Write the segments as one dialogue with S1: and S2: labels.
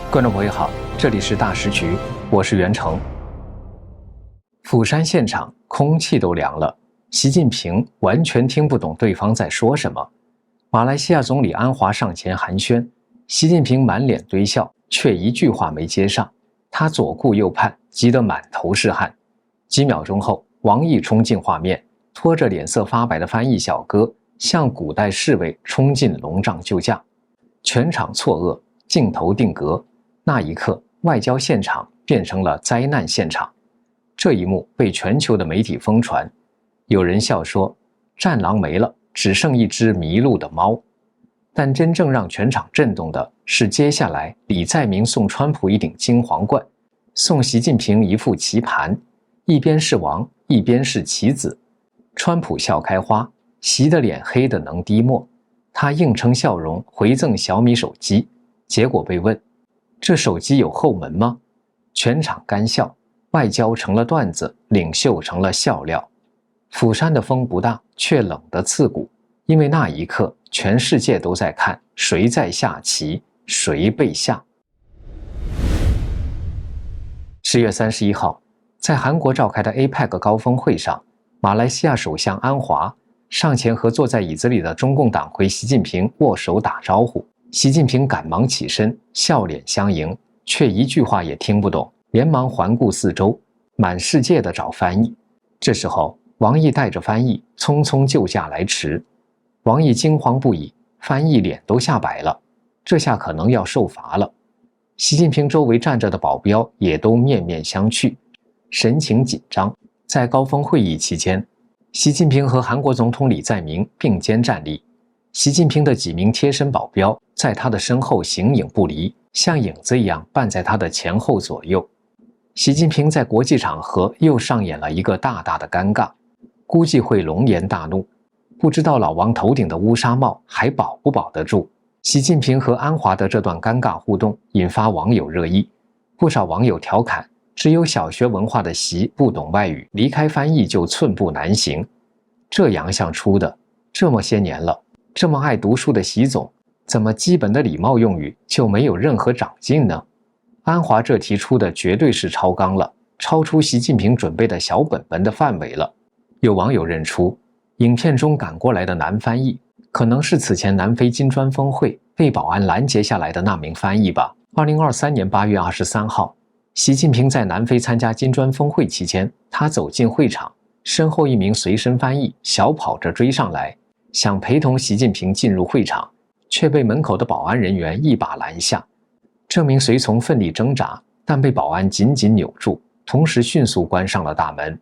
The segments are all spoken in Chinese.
S1: 观众朋友好，这里是大时局，我是袁成。釜山现场空气都凉了，习近平完全听不懂对方在说什么。马来西亚总理安华上前寒暄，习近平满脸堆笑，却一句话没接上。他左顾右盼，急得满头是汗。几秒钟后，王毅冲进画面，拖着脸色发白的翻译小哥，像古代侍卫冲进龙帐救驾。全场错愕，镜头定格。那一刻，外交现场变成了灾难现场。这一幕被全球的媒体疯传，有人笑说：“战狼没了，只剩一只迷路的猫。”但真正让全场震动的是，接下来李在明送川普一顶金皇冠，送习近平一副棋盘，一边是王，一边是棋子。川普笑开花，习的脸黑得能滴墨。他硬撑笑容回赠小米手机，结果被问：“这手机有后门吗？”全场干笑，外交成了段子，领袖成了笑料。釜山的风不大，却冷得刺骨，因为那一刻，全世界都在看谁在下棋，谁被下。10月31号，在韩国召开的 APEC 高峰会上，马来西亚首相安华上前和坐在椅子里的中共党魁习近平握手打招呼。习近平赶忙起身，笑脸相迎，却一句话也听不懂，连忙环顾四周，满世界的找翻译。这时候，王毅带着翻译匆匆就驾来迟。王毅惊慌不已，翻译脸都吓白了，这下可能要受罚了。习近平周围站着的保镖也都面面相觑，神情紧张。在高峰会议期间，习近平和韩国总统李在明并肩站立，习近平的几名贴身保镖在他的身后形影不离，像影子一样伴在他的前后左右。习近平在国际场合又上演了一个大大的尴尬，估计会龙颜大怒，不知道老王头顶的乌纱帽还保不保得住。习近平和安华的这段尴尬互动引发网友热议，不少网友调侃，只有小学文化的习不懂外语，离开翻译就寸步难行。这洋相出的，这么些年了，这么爱读书的习总，怎么基本的礼貌用语就没有任何长进呢？安华这提出的绝对是超纲了，超出习近平准备的小本本的范围了。有网友认出，影片中赶过来的男翻译可能是此前南非金砖峰会被保安拦截下来的那名翻译吧。2023年8月23号，习近平在南非参加金砖峰会期间，他走进会场，身后一名随身翻译小跑着追上来，想陪同习近平进入会场，却被门口的保安人员一把拦下。这名随从奋力挣扎，但被保安紧紧扭住，同时迅速关上了大门。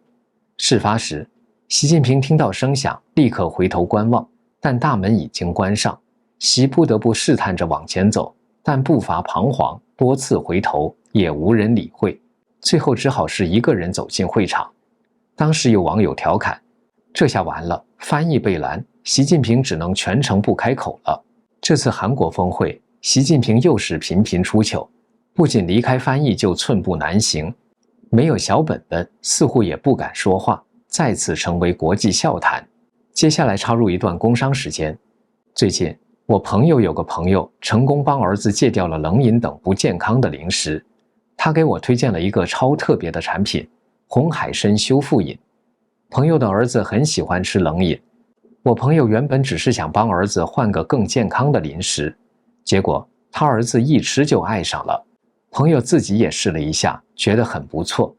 S1: 事发时，习近平听到声响，立刻回头观望，但大门已经关上，习不得不试探着往前走，但步伐彷徨，多次回头也无人理会，最后只好是一个人走进会场。当时有网友调侃，这下完了，翻译被拦，习近平只能全程不开口了。这次韩国峰会，习近平又是频频出糗，不仅离开翻译就寸步难行，没有小本本，似乎也不敢说话，再次成为国际笑谈。接下来插入一段工商时间。最近，我朋友有个朋友成功帮儿子戒掉了冷饮等不健康的零食，他给我推荐了一个超特别的产品——红海参修复饮。朋友的儿子很喜欢吃冷饮，我朋友原本只是想帮儿子换个更健康的零食，结果他儿子一吃就爱上了。朋友自己也试了一下，觉得很不错。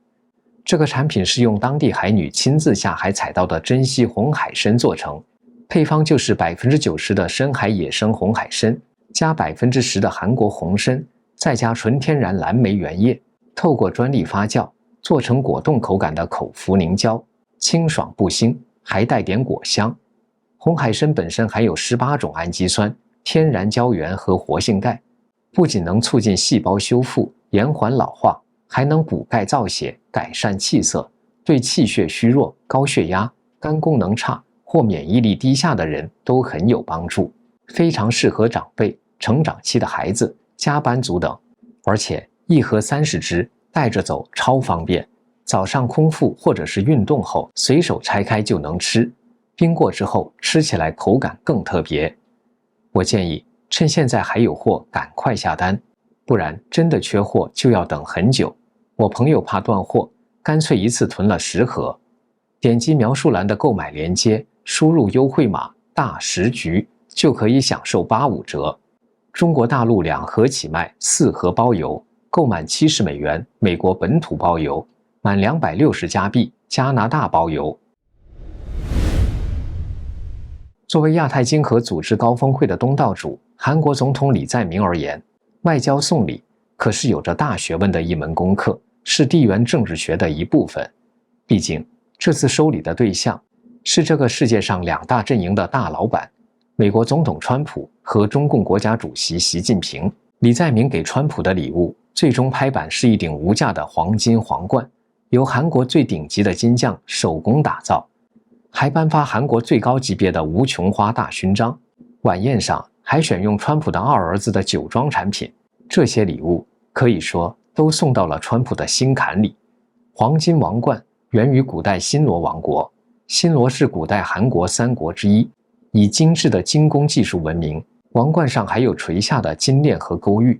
S1: 这个产品是用当地海女亲自下海采到的珍稀红海参做成，配方就是90%的深海野生红海参，加10%的韩国红参，再加纯天然蓝莓原液，透过专利发酵，做成果冻口感的口服凝胶，清爽不腥，还带点果香。红海参本身含有18种氨基酸、天然胶原和活性钙，不仅能促进细胞修复、延缓老化，还能补钙造血、改善气色，对气血虚弱、高血压、肝功能差或免疫力低下的人都很有帮助，非常适合长辈、成长期的孩子、加班族等。而且一盒30支，带着走超方便，早上空腹或者是运动后随手拆开就能吃，冰过之后吃起来口感更特别。我建议趁现在还有货赶快下单。不然真的缺货就要等很久。我朋友怕断货，干脆一次囤了10盒。点击描述栏的购买链接，输入优惠码大10局就可以享受85折。中国大陆2盒起卖，4盒包邮，购满70美元，美国本土包邮，满260加币，加拿大包邮。作为亚太经合组织高峰会的东道主，韩国总统李在明而言，外交送礼可是有着大学问的一门功课，是地缘政治学的一部分。毕竟，这次收礼的对象是这个世界上2大阵营的大老板，美国总统川普和中共国家主席习近平。李在明给川普的礼物，最终拍板是一顶无价的黄金皇冠，由韩国最顶级的金匠手工打造，还颁发韩国最高级别的无穷花大勋章。晚宴上还选用川普的2儿子的酒庄产品，这些礼物可以说都送到了川普的心坎里。黄金王冠源于古代新罗王国，新罗是古代韩国3国之一，以精致的精工技术闻名。王冠上还有垂下的金链和勾玉，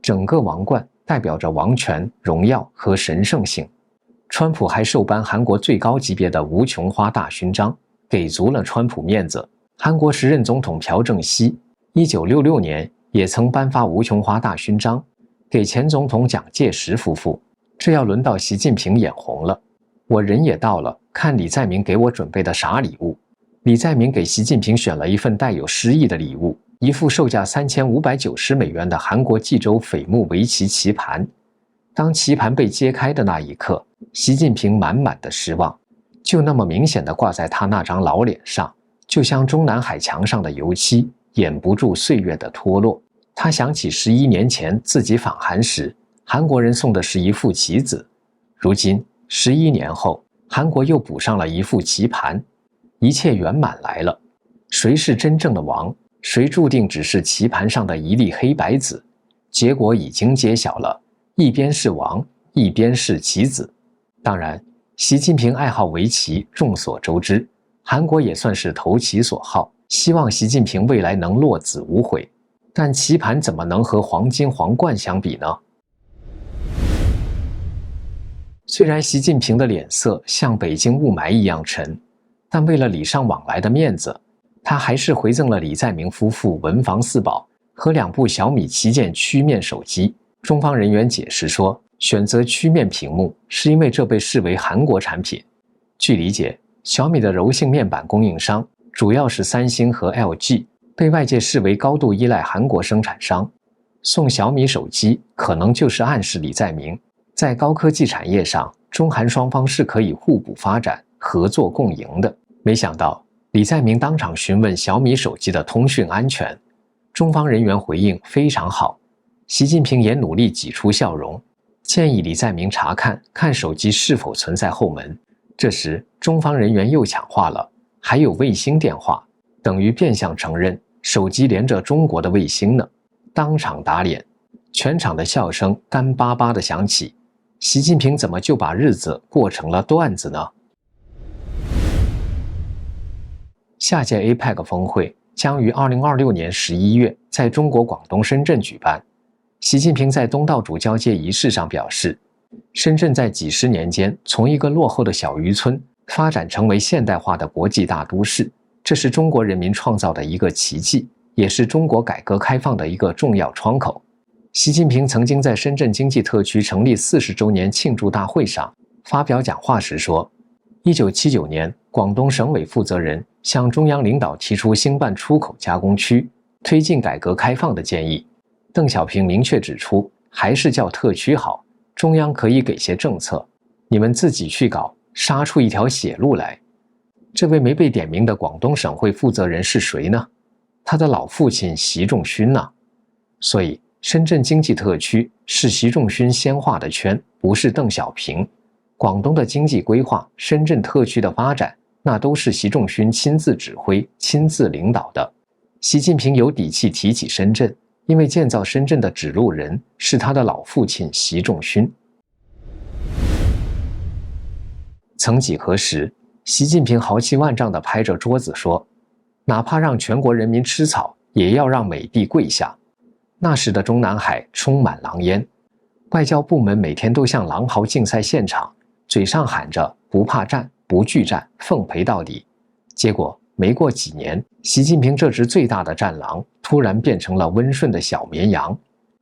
S1: 整个王冠代表着王权、荣耀和神圣性。川普还授颁韩国最高级别的无穷花大勋章，给足了川普面子。韩国时任总统朴正熙1966年也曾颁发无穷花大勋章给前总统蒋介石夫妇。这要轮到习近平眼红了，我人也到了，看李在明给我准备的啥礼物。李在明给习近平选了一份带有诗意的礼物，一副售价3590美元的韩国济州榧木围棋棋盘。当棋盘被揭开的那一刻，习近平满满的失望，就那么明显地挂在他那张老脸上，就像中南海墙上的油漆，掩不住岁月的脱落。他想起11年前自己访韩时，韩国人送的是一副棋子，如今11年后，韩国又补上了一副棋盘，一切圆满来了。谁是真正的王？谁注定只是棋盘上的一粒黑白子？结果已经揭晓了，一边是王，一边是棋子。当然，习近平爱好围棋，众所周知，韩国也算是投其所好，希望习近平未来能落子无悔。但棋盘怎么能和黄金皇冠相比呢？虽然习近平的脸色像北京雾霾一样沉，但为了礼尚往来的面子，他还是回赠了李在明夫妇文房四宝和2部小米旗舰曲面手机。中方人员解释说，选择曲面屏幕是因为这被视为韩国产品。据理解，小米的柔性面板供应商主要是三星和 LG， 被外界视为高度依赖韩国生产商。送小米手机可能就是暗示李在明在高科技产业上，中韩双方是可以互补发展、合作共赢的。没想到，李在明当场询问小米手机的通讯安全，中方人员回应非常好。习近平也努力挤出笑容，建议李在明查看手机是否存在后门。这时，中方人员又抢话了，还有卫星电话，等于变相承认手机连着中国的卫星呢，当场打脸。全场的笑声干巴巴地响起。习近平怎么就把日子过成了段子呢？下届 APEC 峰会将于2026年11月在中国广东深圳举办。习近平在东道主交接仪式上表示，深圳在几十年间从一个落后的小渔村发展成为现代化的国际大都市，这是中国人民创造的一个奇迹，也是中国改革开放的一个重要窗口。习近平曾经在深圳经济特区成立40周年庆祝大会上发表讲话时说，1979年，广东省委负责人向中央领导提出兴办出口加工区，推进改革开放的建议。邓小平明确指出，还是叫特区好，中央可以给些政策，你们自己去搞，杀出一条血路来。这位没被点名的广东省会负责人是谁呢？他的老父亲习仲勋呢？所以深圳经济特区是习仲勋先画的圈，不是邓小平。广东的经济规划、深圳特区的发展，那都是习仲勋亲自指挥、亲自领导的。习近平有底气提起深圳，因为建造深圳的指路人是他的老父亲习仲勋。曾几何时，习近平豪气万丈地拍着桌子说，哪怕让全国人民吃草，也要让美帝跪下。那时的中南海充满狼烟，外交部门每天都像狼嚎竞赛现场，嘴上喊着不怕战、不惧战、奉陪到底。结果没过几年，习近平这只最大的战狼突然变成了温顺的小绵羊。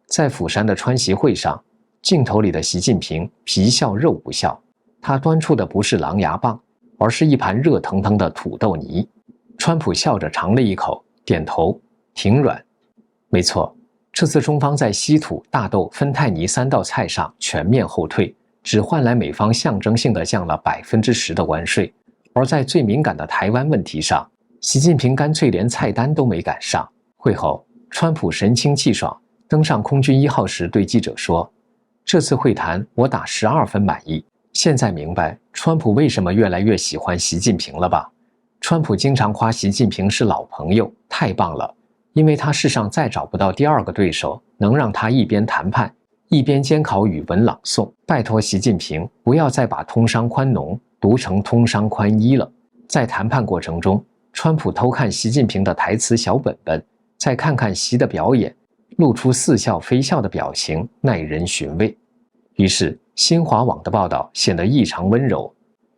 S1: 在釜山的川习会上，镜头里的习近平皮笑肉不笑，他端出的不是狼牙棒，而是一盘热腾腾的土豆泥。川普笑着尝了一口，点头，挺软。没错，这次中方在稀土、大豆、芬太尼3道菜上全面后退，只换来美方象征性的降了10%的关税。而在最敏感的台湾问题上，习近平干脆连菜单都没赶上。会后，川普神清气爽，登上空军1号时对记者说：“这次会谈我打12分满意。现在明白川普为什么越来越喜欢习近平了吧？川普经常夸习近平是老朋友，太棒了，因为他世上再找不到第2个对手能让他一边谈判一边监考语文朗诵。拜托习近平不要再把通商宽农读成通商宽衣了。”在谈判过程中，川普偷看习近平的台词小本本，再看看习的表演，露出似笑非笑的表情，耐人寻味。于是新华网的报道显得异常温柔。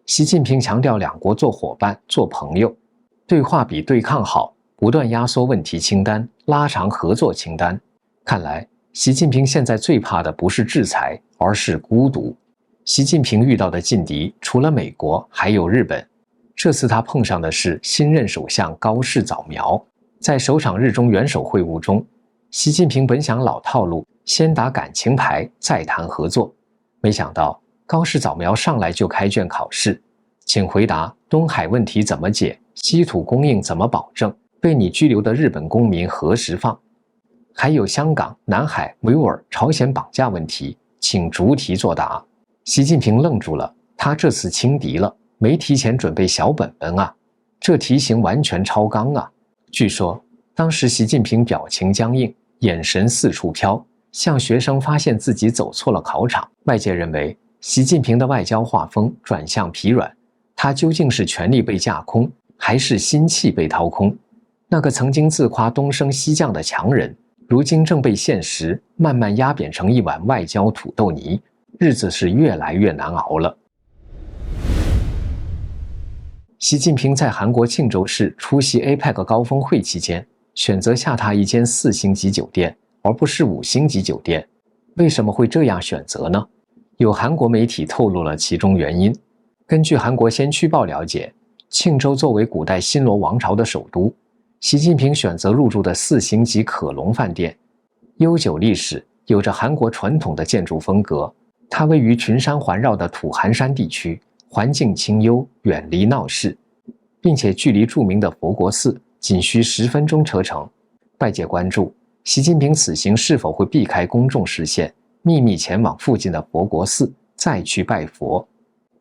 S1: 习近平强调两国做伙伴、做朋友，对话比对抗好，不断压缩问题清单，拉长合作清单。看来习近平现在最怕的不是制裁，而是孤独。习近平遇到的劲敌除了美国，还有日本。这次他碰上的是新任首相高市早苗。在首场日中元首会晤中，习近平本想老套路，先打感情牌，再谈合作。没想到高市早苗上来就开卷考试，请回答东海问题怎么解，稀土供应怎么保证，被你拘留的日本公民何时放，还有香港、南海、维吾尔、朝鲜绑架问题，请逐题作答。习近平愣住了，他这次轻敌了，没提前准备小本本啊，这题型完全超纲啊。据说当时习近平表情僵硬，眼神四处飘，像学生发现自己走错了考场。外界认为习近平的外交画风转向疲软，他究竟是权力被架空，还是心气被掏空？那个曾经自夸东升西降的强人，如今正被现实慢慢压扁成一碗外交土豆泥，日子是越来越难熬了。习近平在韩国庆州市出席 APEC 高峰会期间，选择下榻一间4星级酒店，而不是5星级酒店。为什么会这样选择呢？有韩国媒体透露了其中原因。根据韩国先驱报了解，庆州作为古代新罗王朝的首都，习近平选择入住的4星级可隆饭店，悠久历史，有着韩国传统的建筑风格。它位于群山环绕的土寒山地区，环境清幽，远离闹市，并且距离著名的佛国寺仅需10分钟车程。外界关注习近平此行是否会避开公众视线，秘密前往附近的佛国寺再去拜佛。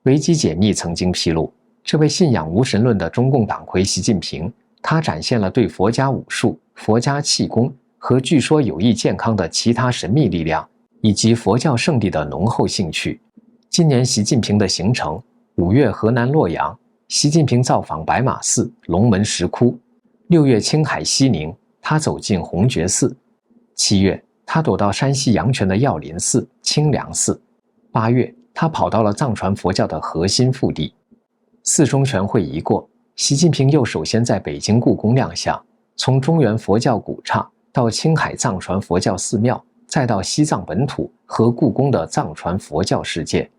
S1: 维基解密曾经披露，这位信仰无神论的中共党魁习近平，他展现了对佛家武术、佛家气功和据说有益健康的其他神秘力量以及佛教圣地的浓厚兴趣。今年习近平的行程：5月河南洛阳，习近平造访白马寺、龙门石窟；6月青海西宁，他走进红觉寺；7月他躲到山西阳泉的药林寺、清凉寺；8月他跑到了藏传佛教的核心腹地。4中全会一过，习近平又首先在北京故宫亮相，从中原佛教古刹到青海藏传佛教寺庙，再到西藏本土和故宫的藏传佛教世界。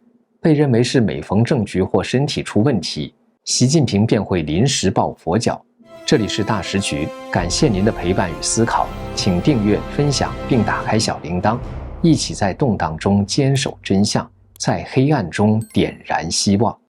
S1: 被认为是每逢政局或身体出问题，习近平便会临时抱佛脚。这里是大时局，感谢您的陪伴与思考，请订阅、分享并打开小铃铛，一起在动荡中坚守真相，在黑暗中点燃希望。